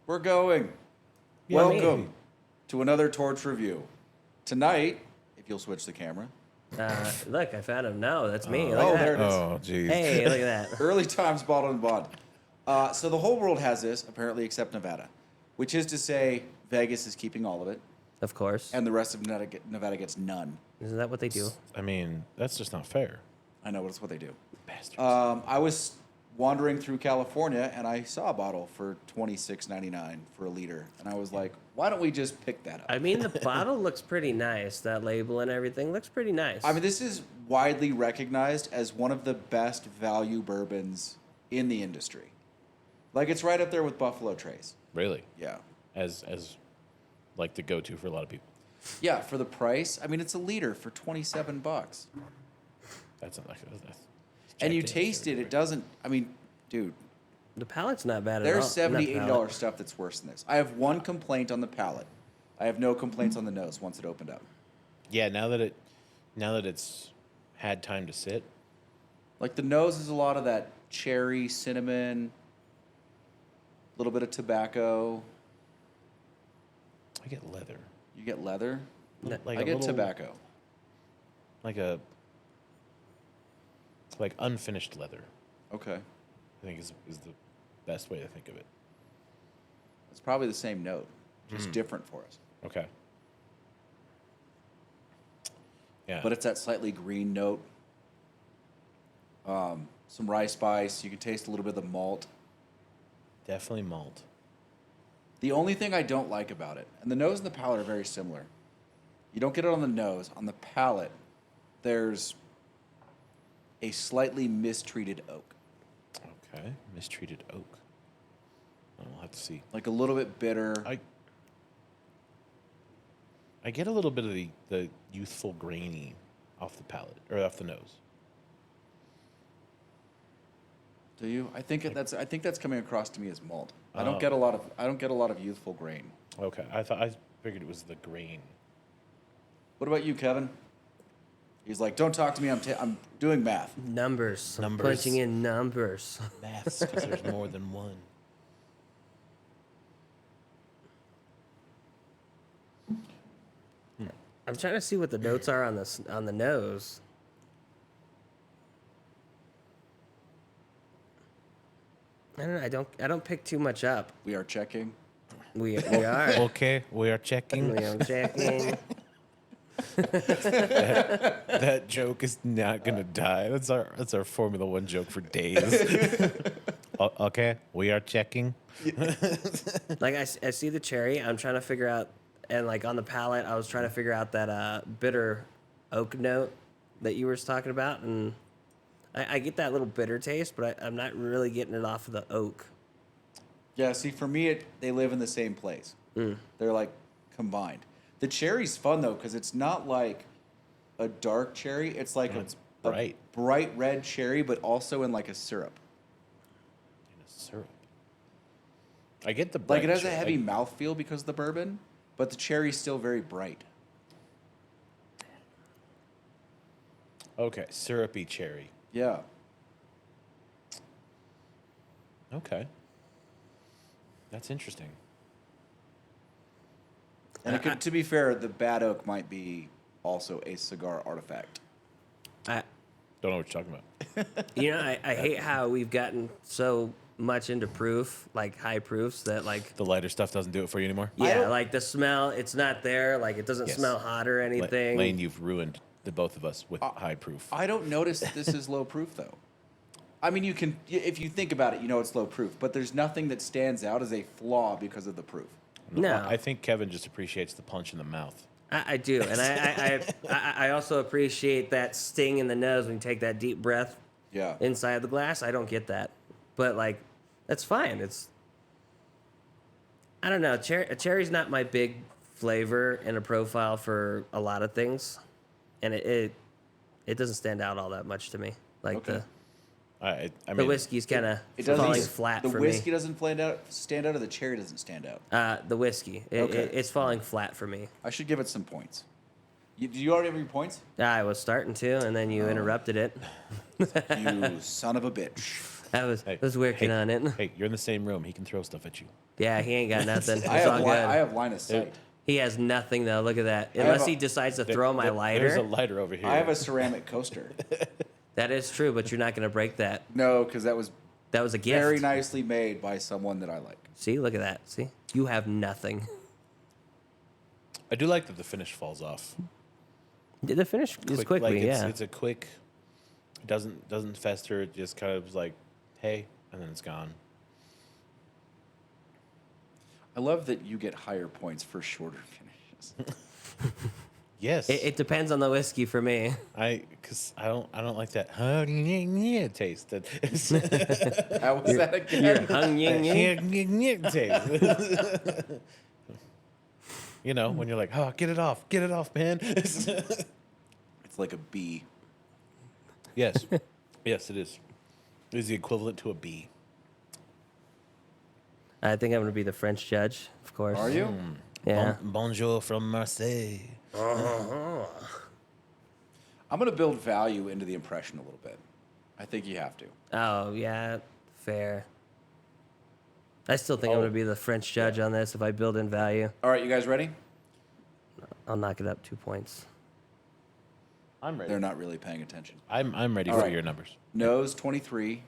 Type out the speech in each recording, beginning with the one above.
We're going. Welcome to another Torch review. Tonight, if you'll switch the camera. Look, I found him. No, that's me. Oh, Look at there that. it is. Oh, jeez. Hey, look at that. Early times bottled and bond. So the whole world has this, apparently, except Nevada, which is to say Vegas is keeping all of it, Of course. and the rest of Nevada gets none. Isn't that what they do? I mean, that's just not fair. I know, but it's what they do. Bastards. I was wandering through California, and I saw a bottle for $26.99 for a liter, and I was like, why don't we just pick that up? I mean, the bottle looks pretty nice. That label and everything looks pretty nice. I mean, this is widely recognized as one of the best value bourbons in the industry. Like, it's right up there with Buffalo Trace. Really? Yeah. As like the go-to for a lot of people. Yeah, for the price. I mean, it's a liter for $27. That's And you taste it, it doesn't, I mean, dude, the palate's not bad at all. there's $70, $80 stuff that's worse than this. I have one complaint on the palate. I have no complaints on the nose once it opened up. Yeah, now that it's had time to sit. Like, the nose is a lot of that cherry, cinnamon, a little bit of tobacco. I get leather. You get leather. Like I a get little- tobacco. Like unfinished leather. Okay. I think is the best way to think of it. It's probably the same note, just different for us. Okay. Yeah. But it's that slightly green note. Some rye spice. You can taste a little bit of the malt. definitely malt. The only thing I don't like about it, and the nose and the palate are very similar. You don't get it on the nose. On the palate, there's a slightly mistreated oak. Okay. Mistreated oak. We'll have to see. Like a little bit bitter. I get a little bit of the youthful grainy off the palate or off the nose. Do you? I think that's coming across to me as malt. I don't get a lot of youthful grain. Okay. I figured it was the grain. What about you, Kevin? He's like, don't talk to me. I'm doing math. Numbers. I'm Numbers. punching in numbers. Maths, because there's more than one. I'm trying to see what the notes are on the nose. I don't know. I don't pick too much up. We are checking. We are. Okay, we are checking. We are checking. That joke is not gonna die. That's our Formula One joke for days. Okay, we are checking. Like I see the cherry. I'm trying to figure out, and like on the palate, I was trying to figure out that bitter oak note that you were talking about, and I get that little bitter taste, but I'm not really getting it off of the oak. Yeah, see, for me, they live in the same place. They're like combined. The cherry's fun though, because it's not like a dark cherry. It's like It's bright. a bright red cherry, but also in like a syrup. In a syrup. I get the Like bright it has a cherry. heavy mouthfeel because of the bourbon, but the cherry's still very bright. Okay, syrupy cherry. Yeah. Okay. That's interesting. And it could, to be fair, the bad oak might be also a cigar artifact. I Don't know what you're talking about. I hate how we've gotten so much into proof, like high proofs, that like The lighter stuff doesn't do it for you anymore? yeah, like the smell, it's not there. Like it doesn't Yes. smell hot or anything. Lane, you've ruined the both of us with high proof. I don't notice that this is low proof though. I mean, you can, if you think about it, you know it's low proof, but there's nothing that stands out as a flaw because of the proof. No. I think Kevin just appreciates the punch in the mouth. I do, and I also appreciate that sting in the nose when you take that deep breath Yeah. inside the glass. I don't get that, but like, that's fine. I don't know. Cherry's not my big flavor and a profile for a lot of things, and it doesn't stand out all that much to me. Like Okay. I the mean, whiskey's kind of It doesn't falling flat the for whiskey me. doesn't stand out, or the cherry doesn't stand out. The whiskey, Okay. it's falling flat for me. I should give it some points. Do you already have your points? I was starting to, and then you interrupted it. You son of a bitch. I was Hey, working hey, on it. Hey, you're in the same room. He can throw stuff at you. Yeah, he ain't got nothing. It's I all have, good. I have line of sight. He has nothing though. Look at that. have Unless a- he decides to throw my There's lighter. a lighter over here. I have a ceramic coaster. That is true, but you're not gonna break that. No, because that was That was a gift. very nicely made by someone that I like. See, look at that. See, you have nothing. I do like that the finish falls off. The finish is quickly, like yeah. It's a quick. It doesn't fester. It just kind of is like, hey, and then it's gone. I love that you get higher points for shorter finishes. Yes. It depends on the whiskey for me. Because I don't like that taste. How was that again? Your hung ying ying. taste. You know, when you're like, oh, get it off, man. It's like a bee. Yes. Yes, it is. It is the equivalent to a bee. I think I'm gonna be the French judge, of course. Are you? Yeah. Bonjour from Marseille. I'm going to build value into the impression a little bit. I think you have to. Oh yeah, fair. I still think I'm Oh. gonna be the French judge on this if I build in value. All right, you guys ready? I'll knock it up 2 points. I'm ready. They're not really paying attention. I'm ready All for right. your numbers. Nose 23,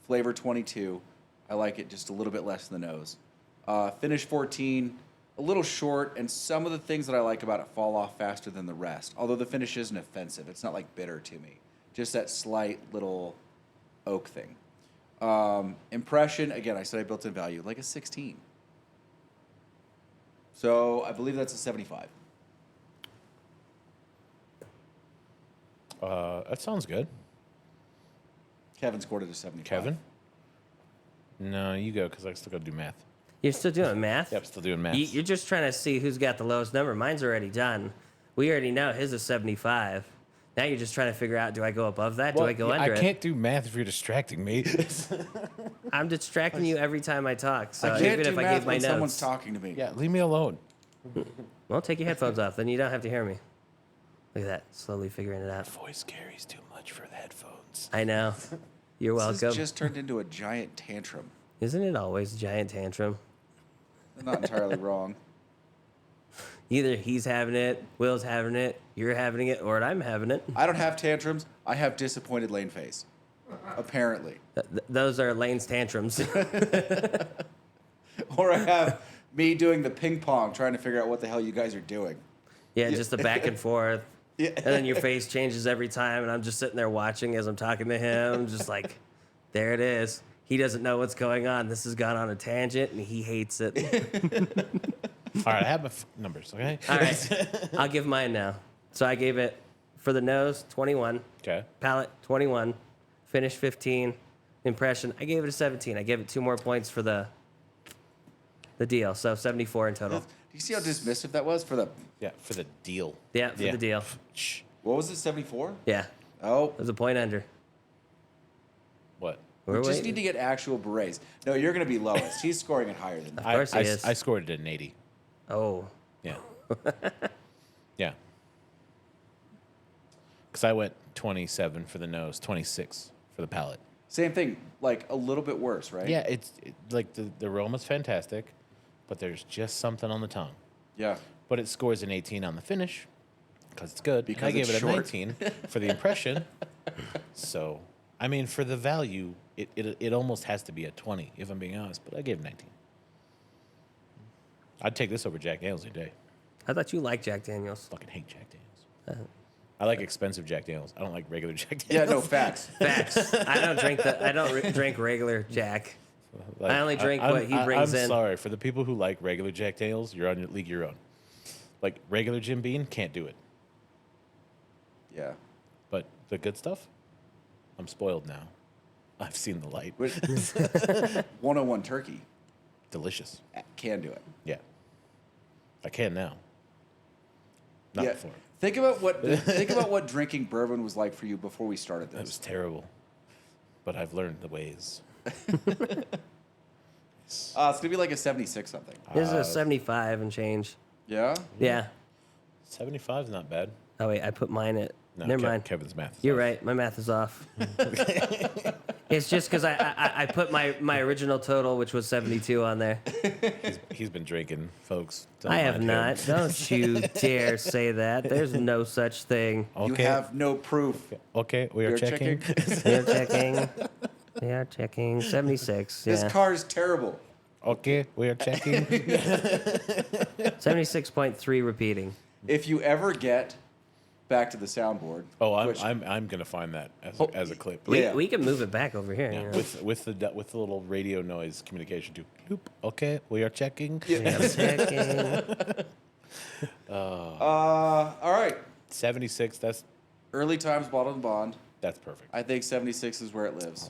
flavor 22. I like it just a little bit less than the nose. Finish 14, a little short, and some of the things that I like about it fall off faster than the rest. Although the finish isn't offensive, it's not like bitter to me. Just that slight little oak thing. Impression, again, I said I built in value, like a 16. So I believe that's a 75. That sounds good. Kevin scored it a 75. Kevin? No, you go, because I still got to do math. You're still doing math? Yep, still doing math. You're just trying to see who's got the lowest number. Mine's already done. We already know his is 75. Now you're just trying to figure out, do I go above that? Well, do I go yeah, under I it? can't do math if you're distracting me. I'm distracting you every time I talk. So I can't even do if I math gave my when someone's notes, talking to me. Yeah, leave me alone. well, take your headphones off. Then you don't have to hear me. Look at that, slowly figuring it out. Voice carries too much for the headphones. I know. You're This welcome. has just turned into a giant tantrum. Isn't it always a giant tantrum? I'm not entirely wrong. Either he's having it, Will's having it, you're having it, or I'm having it. I don't have tantrums. I have disappointed Lane face. Apparently. Those are Lane's tantrums. Or I have me doing the ping pong, trying to figure out what the hell you guys are doing. Yeah, just the back and forth. Yeah. And then your face changes every time, and I'm just sitting there watching as I'm talking to him, just like, there it is. He doesn't know what's going on. This has gone on a tangent, and he hates it. All right, I have my numbers, okay? All right, I'll give mine now. So I gave it, for the nose, 21. Okay. Palate, 21. Finish, 15. Impression, I gave it a 17. I gave it 2 more points for the deal, so 74 in total. Do you see how dismissive that was for the... Yeah, for the deal. Yeah, for the deal. Shh. What was it, 74? Yeah, Oh, it was a point under. What? we We're just waiting. need to get actual berets. No, you're going to be lowest. He's scoring it higher than that. Of course he is. I scored it at an 80. Oh, Yeah. Yeah. Because I went 27 for the nose, 26 for the palate. Same thing, like a little bit worse, right? Yeah, like the aroma's fantastic, but there's just something on the tongue. Yeah. But it scores an 18 on the finish because it's good. Because and I gave it's it a short. 19 for the impression. So, I mean, for the value, it almost has to be a 20, if I'm being honest, but I gave it 19. I'd take this over Jack Daniels any day. I thought you liked Jack Daniels. Fucking hate Jack Daniels. I like expensive Jack Daniels. I don't like regular Jack Yeah, Daniels. no, facts. Facts. I don't drink drink regular Jack. Like, I only drink what he brings I'm in. sorry. For the people who like regular Jack Daniels, you're on your league your own. Like, regular Jim Beam, can't do it. Yeah. But the good stuff, I'm spoiled now. I've seen the light. 101 turkey Delicious. can do it. Yeah. I can now. Not Yeah. before. Think about what drinking bourbon was like for you before we started That was this. terrible. But I've learned the ways. It's gonna be like a 76 something. This is a 75 and change. Yeah. Yeah. 75 is not bad. Oh wait, I put mine at. No, Never mind. Kevin's math. is You're off. right. My math is off. It's just because I put my original total, which was 72, on there. He's been drinking, folks. Don't I have mind not. him. Don't you dare say that. There's no such thing. You Okay. have no proof. Okay, we are You're checking. We are checking. We are checking. 76. This Yeah. car is terrible. Okay, we are checking. 76.3 repeating. If you ever get back to the soundboard, Oh, which- I'm gonna find that as a clip. Yeah. We can move it back over here. Yeah, you know. with the little radio noise communication too. Bloop. Okay, we are checking. We are checking. all right. 76. Early times bottled and bond. That's perfect. I think 76 is where it lives.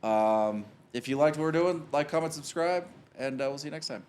Yeah. If you liked what we're doing, like, comment, subscribe, and we'll see you next time.